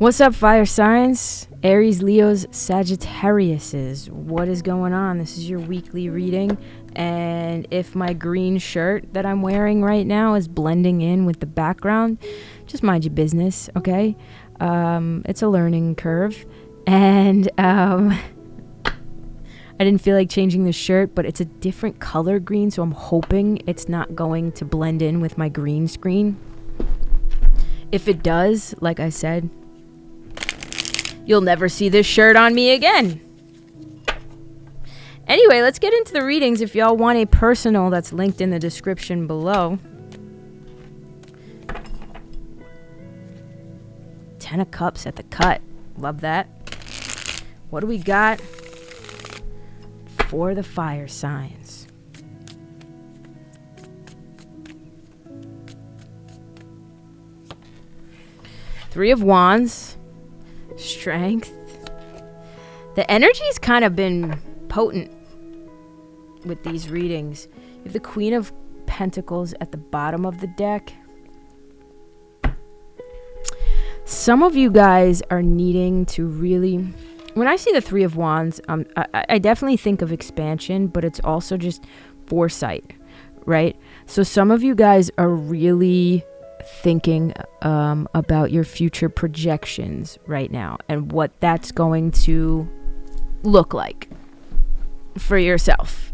What's up, fire signs? Aries, Leos, Sagittariuses. What is going on? This is your weekly reading. And if my green shirt that I'm wearing right now is blending in with the background, just mind your business, okay? It's a learning curve. And I didn't feel like changing the shirt, but it's a different color green, so I'm hoping it's not going to blend in with my green screen. If it does, like I said, you'll never see this shirt on me again. Anyway, let's get into the readings. If y'all want a personal, that's linked in the description below. 10 of Cups at the cut. Love that. What do we got for the fire signs? Three of Wands. Strength. The energy's kind of been potent with these readings. You have the Queen of Pentacles at the bottom of the deck. Some of you guys are needing to really... When I see the Three of Wands, I definitely think of expansion, but it's also just foresight, right? So some of you guys are really thinking about your future projections right now and what that's going to look like for yourself.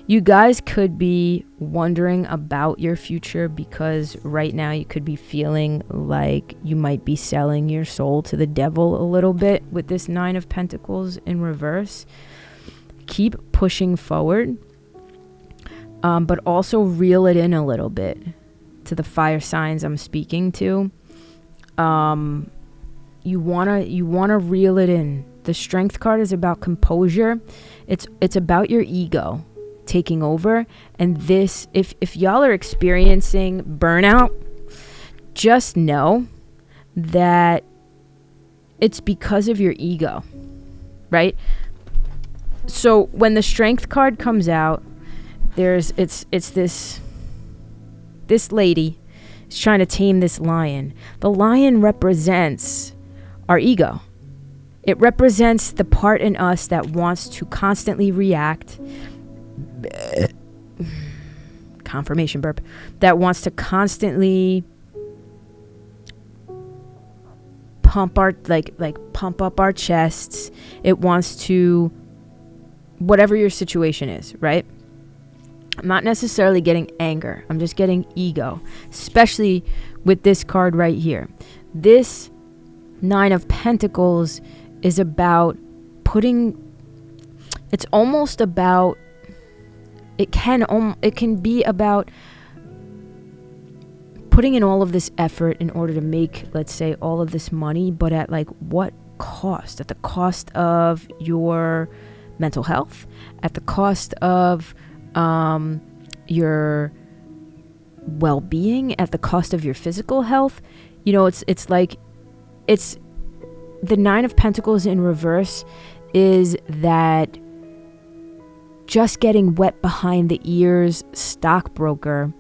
You guys could be wondering about your future because right now you could be feeling like you might be selling your soul to the devil a little bit with this Nine of Pentacles in reverse. Keep pushing forward, but also reel it in a little bit to the fire signs I'm speaking to. You wanna reel it in. The Strength card is about composure. It's about your ego taking over. And this, if y'all are experiencing burnout, just know that it's because of your ego, right? So when the Strength card comes out, it's this lady is trying to tame this lion. The lion represents our ego. It represents the part in us that wants to constantly react. Confirmation burp. That wants to constantly pump up our chests. It wants to, whatever your situation is, right? I'm not necessarily getting anger. I'm just getting ego, especially with this card right here. This Nine of Pentacles is about it's almost about, it can be about putting in all of this effort in order to make, let's say, all of this money, but at like what cost? At the cost of your mental health, at the cost of your well-being, at the cost of your physical health. You know, it's the Nine of Pentacles in reverse is that just getting wet behind the ears stockbroker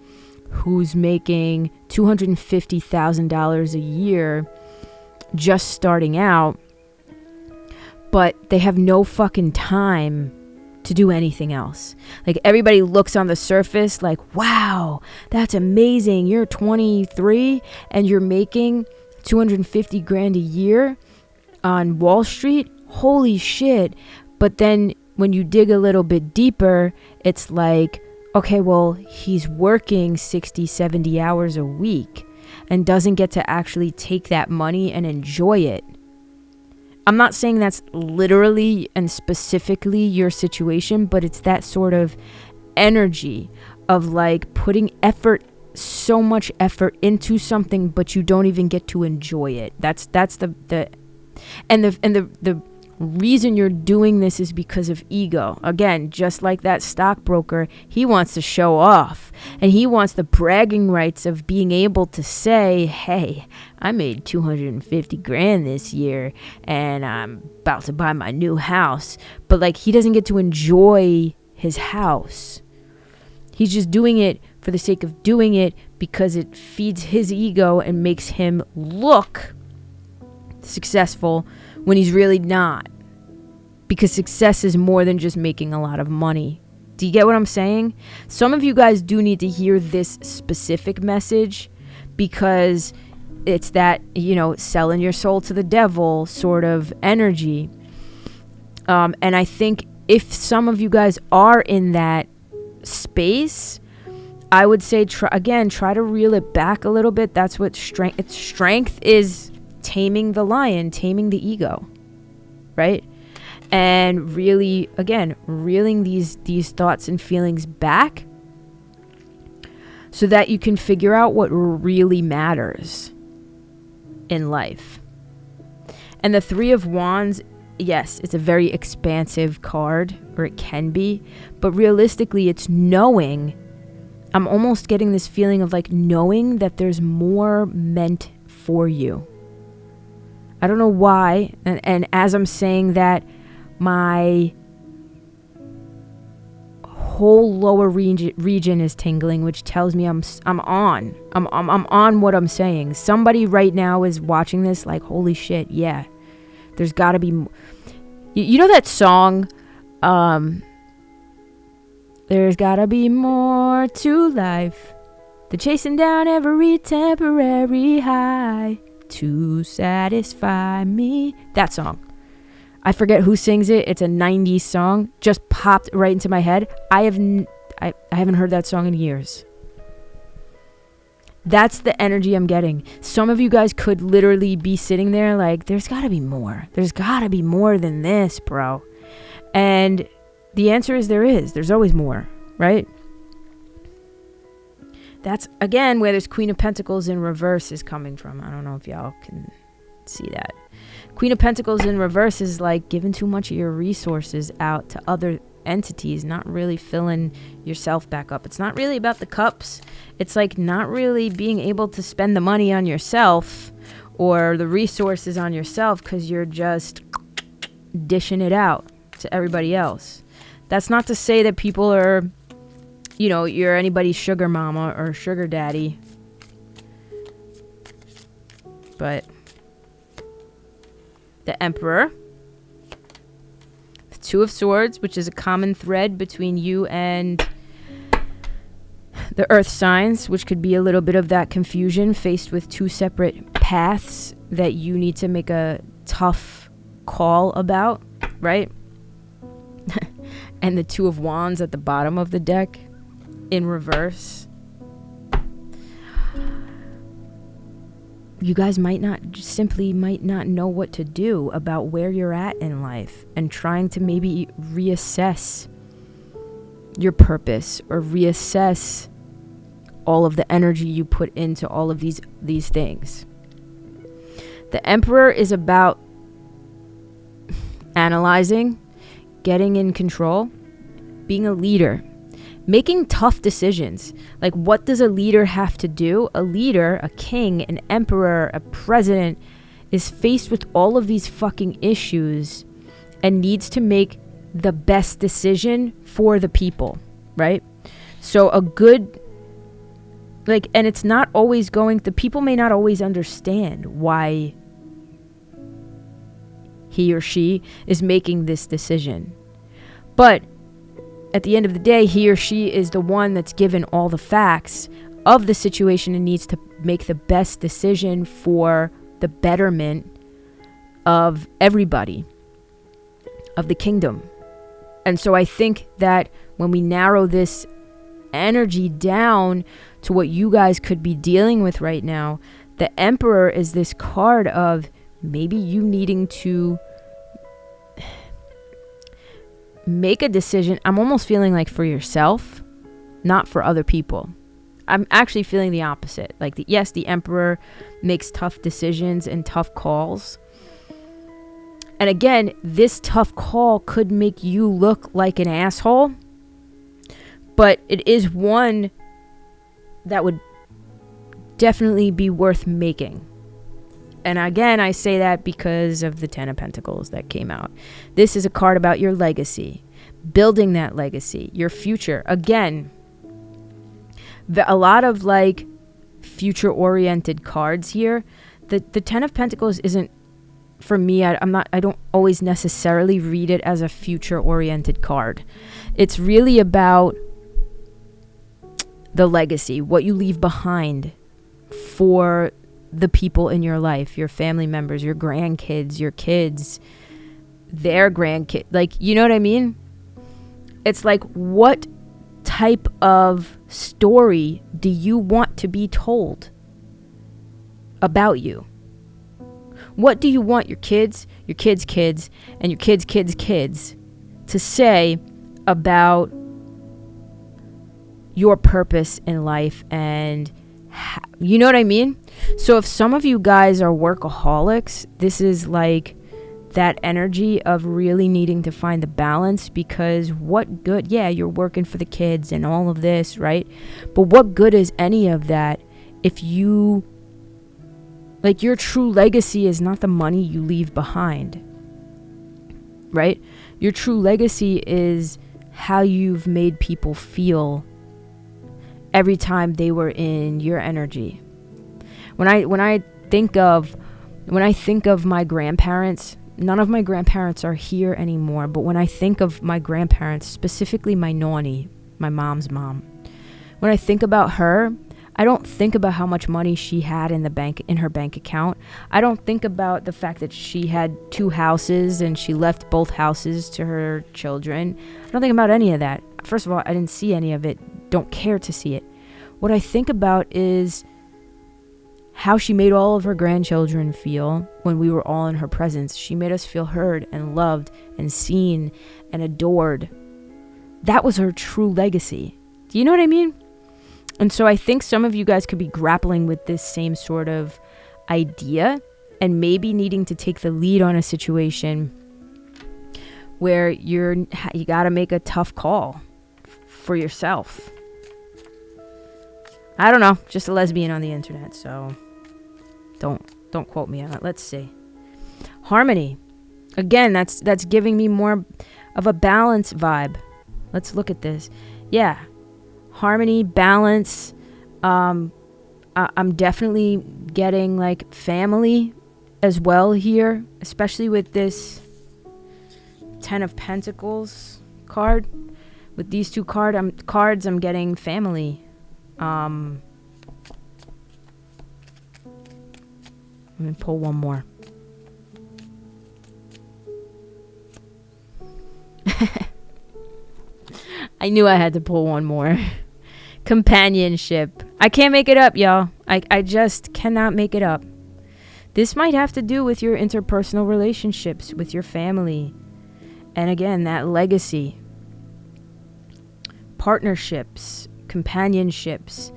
who's making $250,000 a year just starting out, but they have no fucking time to do anything else. Like, everybody looks on the surface like, wow, that's amazing. You're 23 and you're making 250 grand a year on Wall Street. Holy shit. But then when you dig a little bit deeper, it's like, okay, well, he's working 60, 70 hours a week and doesn't get to actually take that money and enjoy it. I'm not saying that's literally and specifically your situation, but it's that sort of energy of like putting effort, so much effort into something, but you don't even get to enjoy it. That's the reason you're doing this is because of ego. Again, just like that stockbroker, he wants to show off and he wants the bragging rights of being able to say, hey, I made 250 grand this year and I'm about to buy my new house. But like, he doesn't get to enjoy his house, He's just doing it for the sake of doing it because it feeds his ego and makes him look successful when he's really not. Because success is more than just making a lot of money. Do you get what I'm saying? Some of you guys do need to hear this specific message because it's that, selling your soul to the devil sort of energy. And I think if some of you guys are in that space, I would say, try to reel it back a little bit. That's what strength is, taming the lion, taming the ego, right? And really, again, reeling these thoughts and feelings back so that you can figure out what really matters in life. And the Three of Wands, yes, it's a very expansive card, or it can be, but realistically, it's knowing. I'm almost getting this feeling of like knowing that there's more meant for you. I don't know why. And as I'm saying that, my whole lower region is tingling, which tells me I'm on what I'm saying. Somebody right now is watching this like, holy shit, yeah. There's got to be you know that song, there's got to be more to life than chasing down every temporary high to satisfy me. That song. I forget who sings it. It's a 90s song. Just popped right into my head. I haven't heard that song in years. That's the energy I'm getting. Some of you guys could literally be sitting there like, there's got to be more. There's got to be more than this, bro. And the answer is there is. There's always more, right? That's, again, where this Queen of Pentacles in reverse is coming from. I don't know if y'all can see that. Queen of Pentacles in reverse is like giving too much of your resources out to other entities, not really filling yourself back up. It's not really about the cups. It's like not really being able to spend the money on yourself or the resources on yourself because you're just dishing it out to everybody else. That's not to say that people are, you're anybody's sugar mama or sugar daddy. But the Emperor, the Two of Swords, which is a common thread between you and the earth signs, which could be a little bit of that confusion faced with two separate paths that you need to make a tough call about, right? And the Two of Wands at the bottom of the deck in reverse. You guys might not know what to do about where you're at in life and trying to maybe reassess your purpose or reassess all of the energy you put into all of these things. The Emperor is about analyzing, getting in control, being a leader, making tough decisions. Like, what does a leader have to do? A leader, a king, an emperor, a president is faced with all of these fucking issues and needs to make the best decision for the people, right? So a good, and it's not always the people may not always understand why he or she is making this decision. But at the end of the day, he or she is the one that's given all the facts of the situation and needs to make the best decision for the betterment of everybody, of the kingdom. And so I think that when we narrow this energy down to what you guys could be dealing with right now, the Emperor is this card of maybe you needing to make a decision. I'm almost feeling like for yourself, not for other people. I'm actually feeling the opposite. Yes, the Emperor makes tough decisions and tough calls. And again, this tough call could make you look like an asshole, but it is one that would definitely be worth making. And again, I say that because of the Ten of Pentacles that came out. This is a card about your legacy, building that legacy, your future. Again, A lot of like future oriented cards here. The 10 of Pentacles isn't, for me, I don't always necessarily read it as a future oriented card. It's really about the legacy, what you leave behind for the people in your life, your family members, your grandkids, your kids, their grandkids. Like, you know what I mean? It's like, what type of story do you want to be told about you? What do you want your kids, and your kids to say about your purpose in life? And you know what I mean? So if some of you guys are workaholics, this is like that energy of really needing to find the balance, because what good, yeah, you're working for the kids and all of this, right? But what good is any of that if you, like, your true legacy is not the money you leave behind, right? Your true legacy is how you've made people feel every time they were in your energy. When I think of my grandparents, none of my grandparents are here anymore, but when I think of my grandparents, specifically my Nani, my mom's mom, when I think about her, I don't think about how much money she had in her bank account. I don't think about the fact that she had 2 houses and she left both houses to her children. I don't think about any of that. First of all, I didn't see any of it. Don't care to see it. What I think about is how she made all of her grandchildren feel when we were all in her presence. She made us feel heard and loved and seen and adored. That was her true legacy. Do you know what I mean? And so I think some of you guys could be grappling with this same sort of idea and maybe needing to take the lead on a situation where you got to make a tough call for yourself. I don't know, just a lesbian on the internet, so don't quote me on it. Let's see. Harmony. Again, that's giving me more of a balance vibe. Let's look at this. Yeah. Harmony, balance. I'm definitely getting like family as well here, especially with this 10 of Pentacles card. With these two cards, I'm getting family. Let me pull one more. I knew I had to pull one more. Companionship. I can't make it up, y'all. I just cannot make it up. This might have to do with your interpersonal relationships with your family. And again, that legacy. Partnerships. Companionships.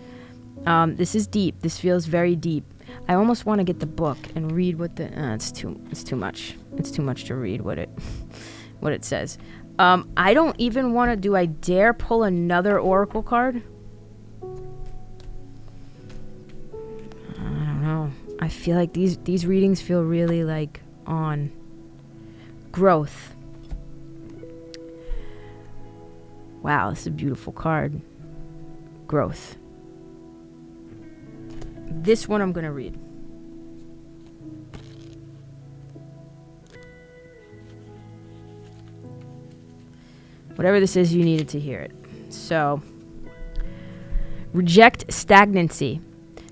This is deep. This feels very deep. I almost want to get the book and read what the it's too much. It's too much to read what it says. I don't even want to. Do I dare pull another oracle card? I don't know. I feel like these readings feel really like on growth. Wow, this is a beautiful card. Growth. This one I'm going to read. Whatever this is, you needed to hear it. So, reject stagnancy.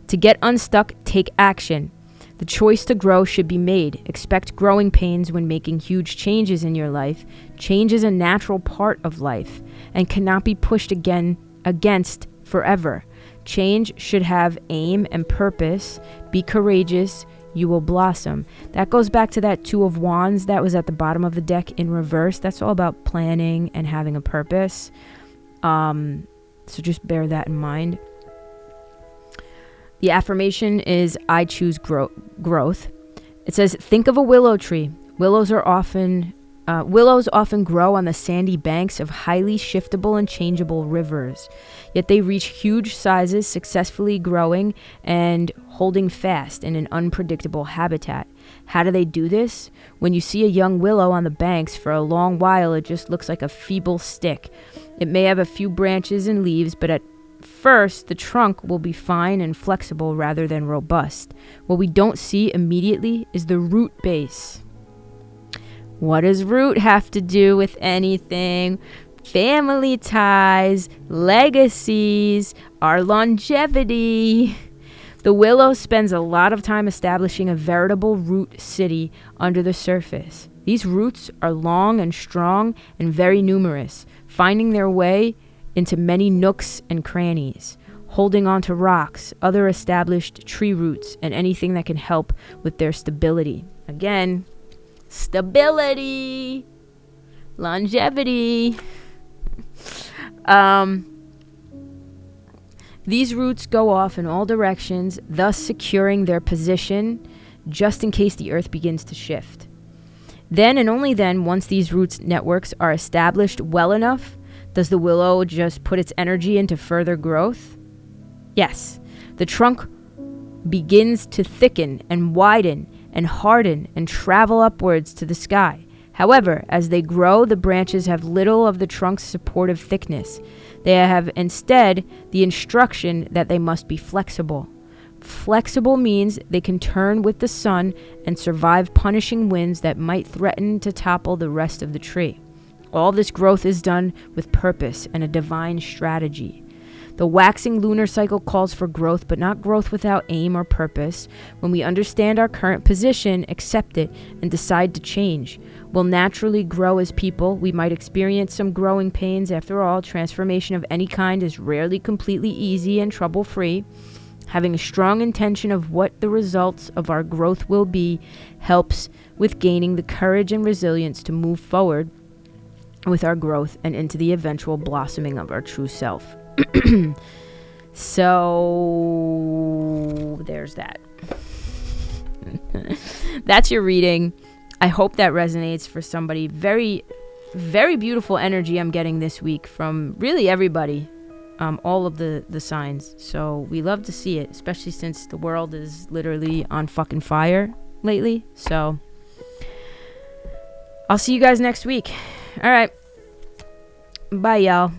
To get unstuck, take action. The choice to grow should be made. Expect growing pains when making huge changes in your life. Change is a natural part of life and cannot be pushed against forever. Change should have aim and purpose. Be courageous. You will blossom. That goes back to that 2 of Wands that was at the bottom of the deck in reverse. That's all about planning and having a purpose. So just bear that in mind. The affirmation is, I choose growth. It says, think of a willow tree. Willows often grow on the sandy banks of highly shiftable and changeable rivers. Yet they reach huge sizes, successfully growing and holding fast in an unpredictable habitat. How do they do this? When you see a young willow on the banks, for a long while it just looks like a feeble stick. It may have a few branches and leaves, but at first, the trunk will be fine and flexible rather than robust. What we don't see immediately is the root base. What does root have to do with anything? Family ties, legacies, our longevity. The willow spends a lot of time establishing a veritable root city under the surface. These roots are long and strong and very numerous, finding their way into many nooks and crannies, holding onto rocks, other established tree roots, and anything that can help with their stability. Again, stability, longevity. These roots go off in all directions, thus securing their position just in case the earth begins to shift. Then and only then, once these roots networks are established well enough, does the willow just put its energy into further growth? Yes, the trunk begins to thicken and widen and harden and travel upwards to the sky. However, as they grow, the branches have little of the trunk's supportive thickness. They have instead the instruction that they must be flexible. Flexible means they can turn with the sun and survive punishing winds that might threaten to topple the rest of the tree. All this growth is done with purpose and a divine strategy. The waxing lunar cycle calls for growth, but not growth without aim or purpose. When we understand our current position, accept it, and decide to change, we'll naturally grow as people. We might experience some growing pains. After all, transformation of any kind is rarely completely easy and trouble-free. Having a strong intention of what the results of our growth will be helps with gaining the courage and resilience to move forward with our growth and into the eventual blossoming of our true self. So there's that. That's your reading. I hope that resonates for somebody. Very, very beautiful energy I'm getting this week from really everybody, all of the signs. So we love to see it, especially since the world is literally on fucking fire lately. So I'll see you guys next week. All right. Bye, y'all.